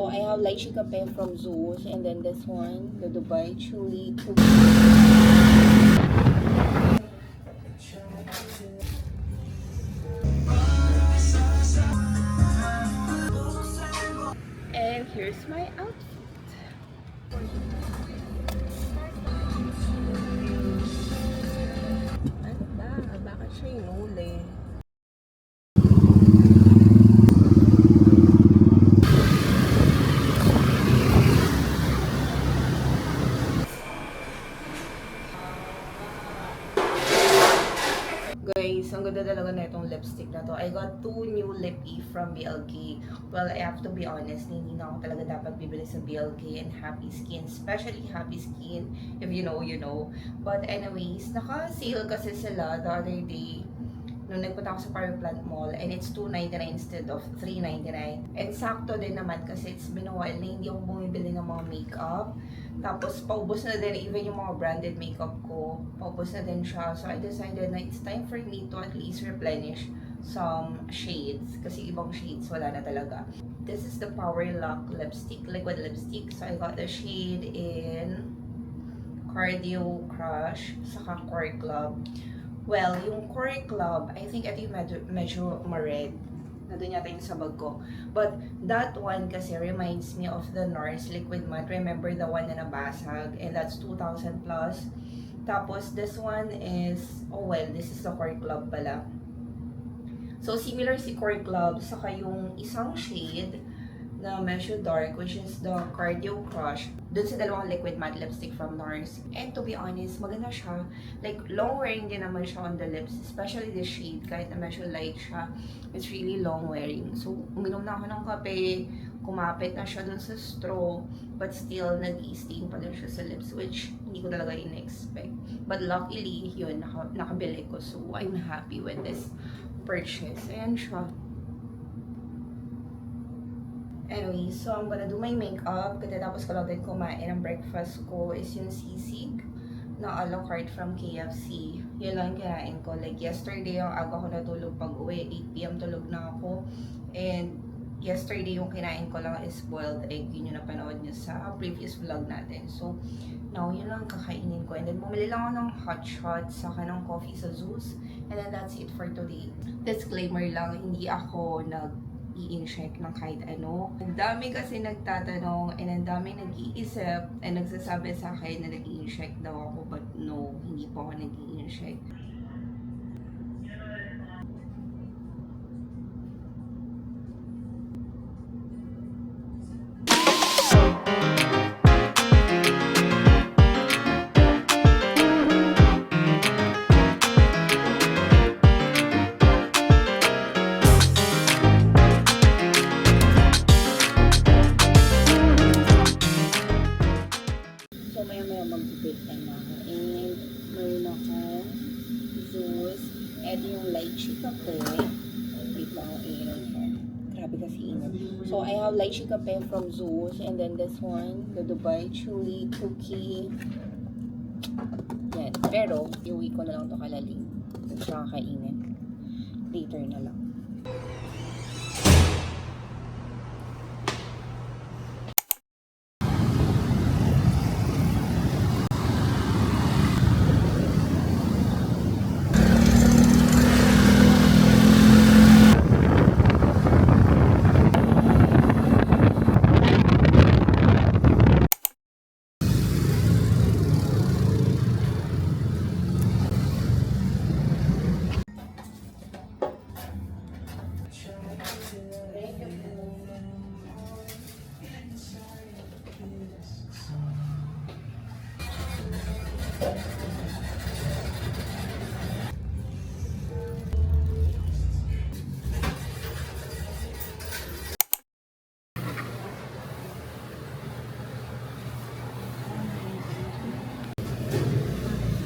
So I have lychee cafe from Zeus, and then this one, the Dubai Chewy Cookie. And here's my outfit. Ano ba? Bakit siya inuli? Guys, ang ganda talaga na itong lipstick na to. I got two new lip E from BLK. Well, I have to be honest, hindi na ako talaga dapat bibili sa BLK and Happy Skin. Especially Happy Skin. If you know, you know. But anyways, naka-sale kasi sila the other day nung nagpunta ako sa Power Plant Mall, and it's $2.99 instead of $3.99. And sakto din naman kasi it's been a while na hindi ako bumibili ng mga makeup. Tapos paubos na din even yung mga branded makeup ko. Paubos na din siya. So I decided na it's time for me to at least replenish some shades. Kasi ibang shades wala na talaga. This is the Power Lock lipstick, liquid lipstick. So I got the shade in Cardio Crush, saka Core Club. Well, yung Core Club, I think ito yung medyo ma-red. Nandun yata yung sa bag ko. But that one kasi reminds me of the NARS Liquid Matte. Remember the one na nabasag? And that's 2,000 plus. Tapos this one is, oh well, this is the Core Club pala. So similar si Core Club, saka yung isang shade na medyo dark, which is the Cardio Crush. Dun sa dalawang liquid matte lipstick from NARS. And to be honest, maganda siya. Like, long wearing din naman siya on the lips. Especially the shade, kahit na medyo light siya. It's really long wearing. So, uminom na ako ng kape. Kumapit na siya dun sa straw. But still, nag-i-stain pa din siya sa lips. Which, hindi ko talaga in-expect. But luckily, yun, nakabili ko. So, I'm happy with this purchase. Ayan siya. Anyway, so I'm gonna do my makeup. Katapos ko lang din kumain. Ang breakfast ko is yung sisig na a la carte from KFC. Yun lang kinain ko. Like yesterday, yung aga ko natulog pag uwi. 8 PM tulog na ako. And yesterday, yung kinain ko lang is boiled egg. Yun yung napanood nyo sa previous vlog natin. So, now, yun lang kakainin ko. And then, bumili lang ako ng hot shot, saka ng coffee sa Zeus. And then, that's it for today. Disclaimer lang, hindi ako i-incheck ng kahit ano. Ang dami kasi nagtatanong and ang dami nag-iisip and nagsasabi sa akin na nag-i-incheck daw ako, but no, hindi po ako nag-i-incheck. Mag-bake time na ako. And meron ako Zeus. Ito yung lychee cafe. Wait lang ako iinom siya. Grabe kasi init. So I have lychee cafe from Zeus. And then this one, the Dubai Chewy Cookie. Yan. Pero, iuwi ko na lang ito kalaling. Kung siya kakainin. Later na lang.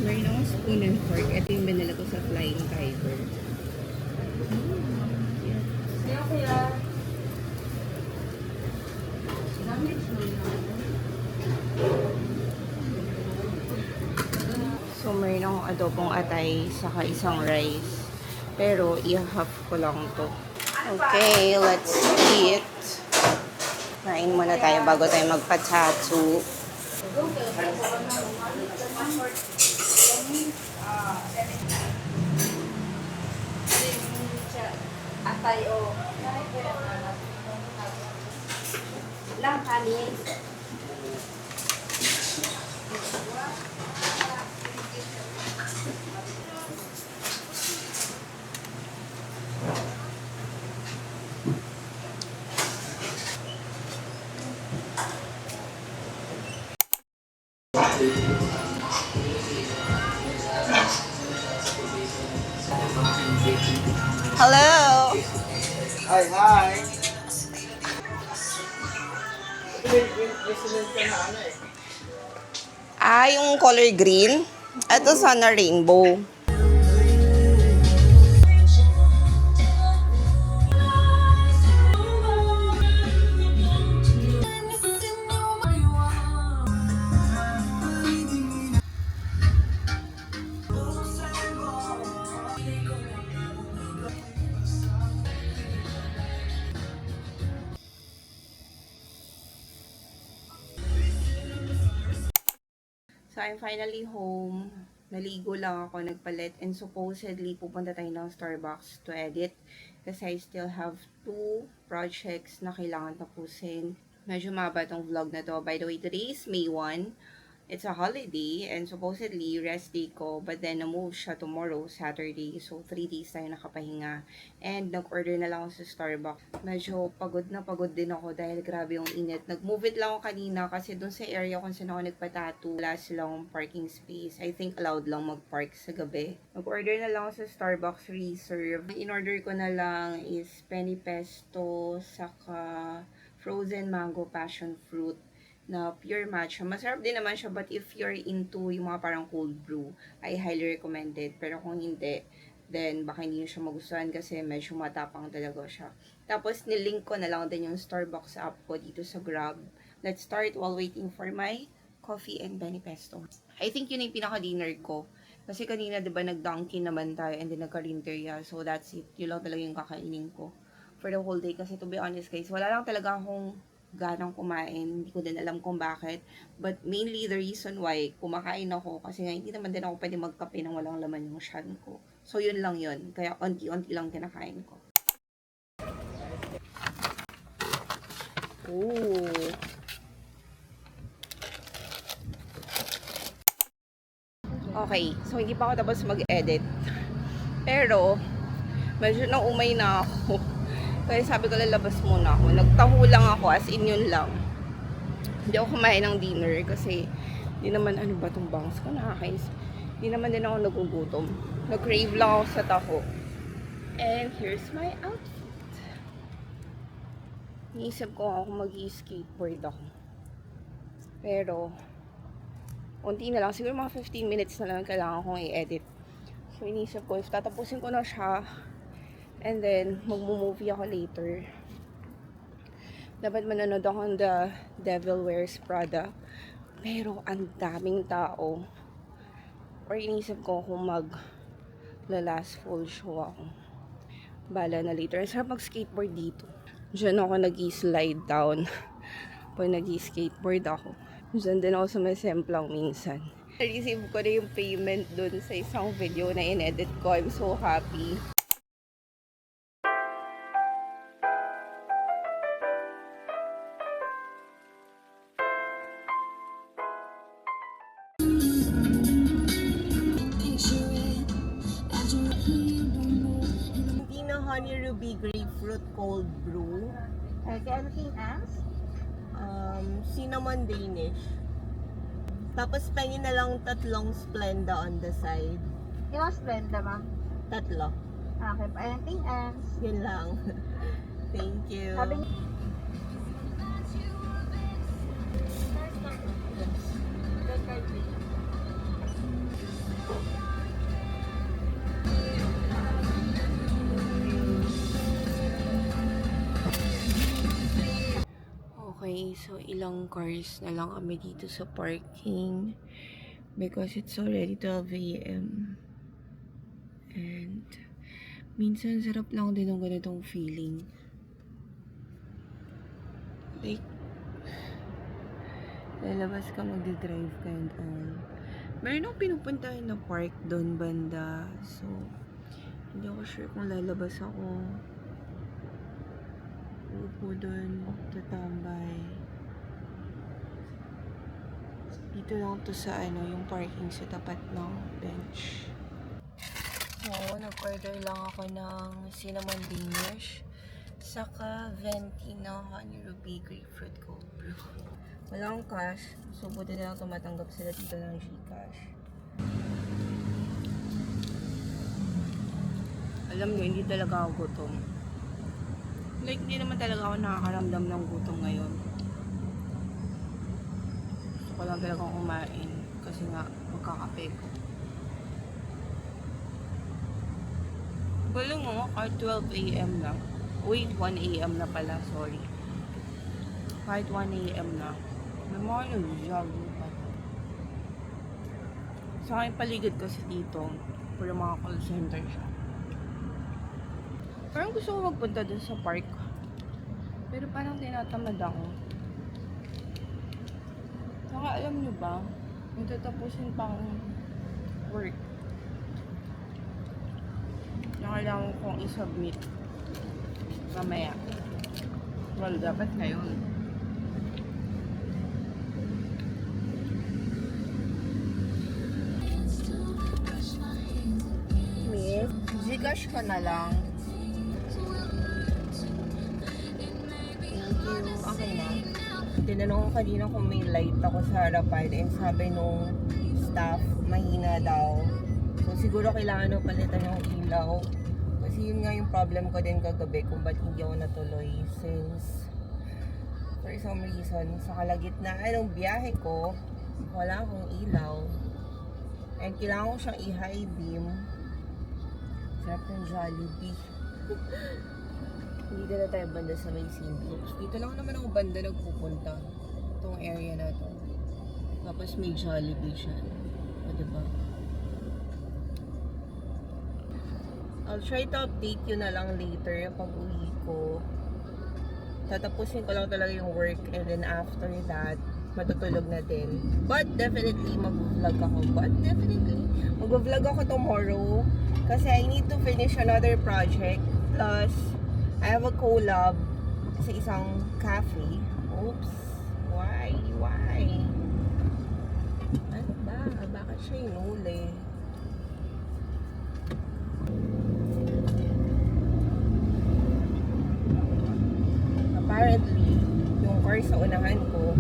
Meron akong spoon and fork. Ito yung binila ko sa Flying Tiger. Kaya kaya, So, meron akong adobong atay saka isang rice. Pero, i-half ko lang to. Okay, let's eat. Kain muna tayo bago tayo magpa-chatsu. Atay o lang kanin. Hello! Hi, hi! May ka na ano eh. Yung color green. Ito sana rainbow. So, I'm finally home. Naligo lang ako, nagpalit, and supposedly pupunta tayo ng Starbucks to edit kasi I still have 2 projects na kailangan tapusin. Medyo maba tong vlog na to. By the way, today is May 1. It's a holiday and supposedly rest day ko, but then na-move siya tomorrow, Saturday. So, 3 days tayo nakapahinga. And nag-order na lang ako sa Starbucks. Medyo pagod na pagod din ako dahil grabe yung init. Nag-move it lang ako kanina kasi dun sa area kung saan ako nagpa-tattoo, wala silang parking space. I think allowed lang mag-park sa gabi. Nag-order na lang ako sa Starbucks Reserve. Ang in-order ko na lang is penny pesto, saka frozen mango passion fruit na pure matcha. Masarap din naman siya, but if you're into yung mga parang cold brew, I highly recommend it. Pero kung hindi, then baka hindi nyo siya magustuhan kasi medyo matapang talaga siya. Tapos, nilink ko na lang din yung Starbucks app ko dito sa Grab. Let's start while waiting for my coffee and Benny Pesto. I think yun yung pinaka-dinner ko. Kasi kanina, di ba, nag-Dunkin naman tayo and then nagka-rinterya. So, that's it. Yun lang talaga yung kakainin ko for the whole day. Kasi to be honest, guys, wala lang talaga akong ganang kumain. Hindi ko din alam kung bakit. But mainly the reason why kumakain ako kasi nga hindi naman din ako pwede magkape nang walang laman yung tiyan ko. So yun lang yun. Kaya onti-onti lang kinakain ko. Ooh. Okay. So hindi pa ako tapos mag-edit. Pero medyo naumay na ako. Kaya sabi ko lalabas muna ako. Nagtaho lang ako as in yun lang. Hindi ako kumain ng dinner kasi di naman ano ba tong bangs ko nakakainis. Di naman din ako nagugutom. Nag-crave lang ako sa taho. And here's my outfit. Niisip ko ako mag-skateboard ako. Pero unti na lang. Siguro mga 15 minutes na lang kailangan kong i-edit. So inisip ko if tatapusin ko na siya and then magmo-movie ako later. Dapat manonood ako ng The Devil Wears Prada. Pero ang daming tao. Or inisip ko kung last full show ako. Bala na later. Sarap mag-skateboard dito. Diyan ako nag-slide down. Pag nag-skateboard ako. Diyan din ako sa may Semplang minsan. Receive ko na yung payment dun sa isang video na in-edit ko. I'm so happy. Hindi na honey ruby grapefruit cold brew. Okay, anything else? Cinnamon Danish. Tapos pengin na lang 3 Splenda on the side. Yung Splenda, ma'am. 3. Okay, anything else? Yun lang. Thank you. Sabi niya, Okay, so ilang cars na lang kami dito sa parking because it's already 12 a.m. And minsan sarap lang din ng ganitong feeling. Like, Lalabas ka, magdadrive ka and all. Meron akong pinupuntahan na park doon banda. So, hindi ako sure kung lalabas ako. Uupo doon, tatambay. Dito lang to sa yung parking sa tapat ng bench. So, nag-order lang ako ng cinnamon Danish. Saka venti na honey ruby grapefruit cold brew. Wala akong cash. So, buti na lang tumatanggap sila dito ng Gcash. Alam nyo, hindi talaga ako gutom. Like, hindi naman talaga ako nakakaramdam ng gutom ngayon. Gusto ko lang talaga kumain. Kasi nga, magkakape ko. Galing mo, kahit 12 AM na. Wait, 1 AM na pala, sorry. Kahit 1 AM na. May mga nag-jogging pa. Sa aking paligid kasi dito, puro mga call center siya. Parang gusto ko magpunta dun sa park. Pero parang tinatamad ako. Saka alam nyo ba, magtatapusin pang work na kailangan kong i-submit mamaya. Well, dapat ngayon. Miss, Gcash ka na lang. Thank you. Okay na. Tinanong ko kanina kung may light ako sa harapan and sabi nung staff, mahina daw. So, siguro kailangan na palitan yung ilaw. Kasi yun nga yung problem ko din kagabi kung ba't hindi ako natuloy since for some reason sa kalagitnaan ng biyahe ko wala akong ilaw and kailangan ko siyang i-high beam. Sarap ng Jollibee. Dito na tayo banda sa may Seabrooks. Dito lang naman ako banda nagpupunta itong area na to, tapos may Jollibee siya, o diba? I'll try to update you na lang later pag uwi ko. Tatapusin ko lang talaga yung work and then after that, matutulog na din. But definitely mag-vlog ako. Mag-vlog ako tomorrow kasi I need to finish another project. Plus, I have a collab sa isang cafe. Oops. Why? Ano ba? Bakit siya inuli? Apparently, yung car sa unahan ko